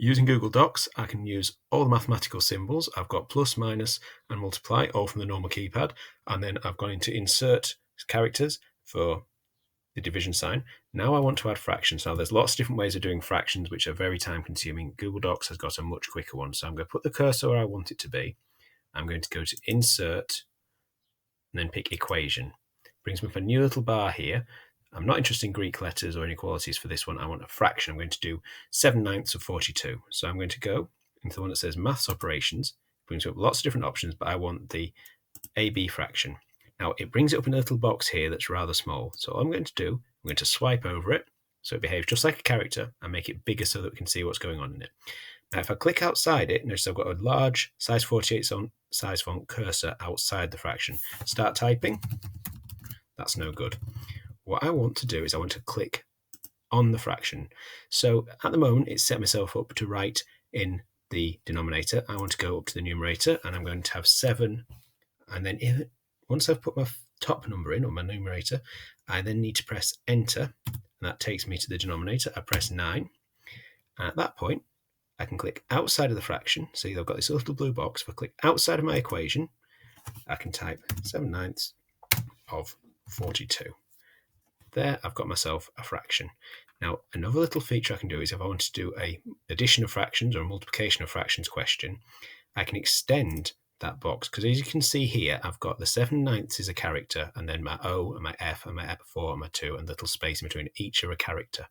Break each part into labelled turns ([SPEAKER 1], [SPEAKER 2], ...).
[SPEAKER 1] Using Google Docs, I can use all the mathematical symbols. I've got plus, minus, and multiply, all from the normal keypad. And then I've gone into insert characters for the division sign. Now I want to add fractions. Now there's lots of different ways of doing fractions, which are very time consuming. Google Docs has got a much quicker one. So I'm going to put the cursor where I want it to be. I'm going to go to insert and then pick equation. Brings me up a new little bar here. I'm not interested in Greek letters or inequalities for this one. I want a fraction. I'm going to do 7/9 of 42. So I'm going to go into the one that says maths operations. It brings up lots of different options, but I want the AB fraction. Now it brings it up in a little box here that's rather small. So all I'm going to do, I'm going to swipe over it so it behaves just like a character and make it bigger so that we can see what's going on in it. Now if I click outside it, notice I've got a large size 48 size font cursor outside the fraction. Start typing. That's no good. What I want to do is I want to click on the fraction. So at the moment, it's set myself up to write in the denominator. I want to go up to the numerator, and I'm going to have 7. And then once I've put my top number in, or my numerator, I then need to press enter, and that takes me to the denominator. I press 9. And at that point, I can click outside of the fraction. See, I've got this little blue box. If I click outside of my equation, I can type 7/9 of 42. There, I've got myself a fraction. Now, another little feature I can do is if I want to do a addition of fractions or a multiplication of fractions question, I can extend that box, because as you can see here, I've got the 7/9 as a character, and then my O and my F and my F4 and my 2 and the little space in between each are a character.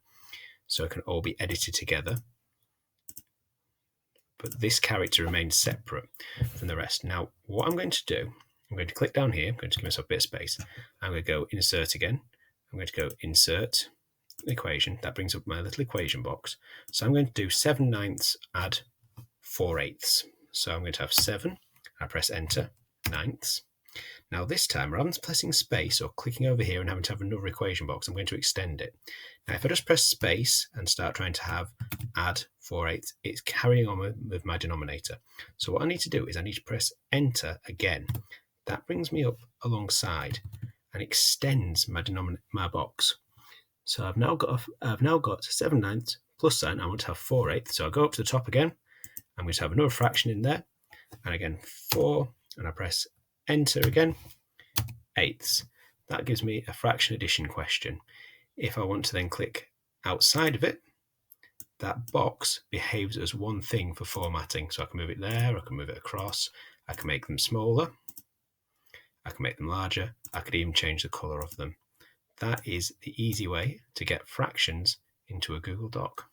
[SPEAKER 1] So it can all be edited together. But this character remains separate from the rest. Now, what I'm going to do, I'm going to click down here. I'm going to give myself a bit of space. I'm going to go insert again. I'm going to go insert equation. That brings up my little equation box. So I'm going to do 7/9 add 4/8. So I'm going to have 7. I press enter, 9ths. Now this time, rather than pressing space or clicking over here and having to have another equation box, I'm going to extend it. Now if I just press space and start trying to have add 4/8, it's carrying on with my denominator. So what I need to do is I need to press enter again. That brings me up alongside and extends my box. So I've now got 7/9 plus sign. I want to have 4/8. So I go up to the top again. I'm going to have another fraction in there, and again 4, and I press enter again, 8ths. That gives me a fraction addition question. If I want to then click outside of it, that box behaves as one thing for formatting. So I can move it there, I can move it across, I can make them smaller, I can make them larger, I could even change the color of them. That is the easy way to get fractions into a Google Doc.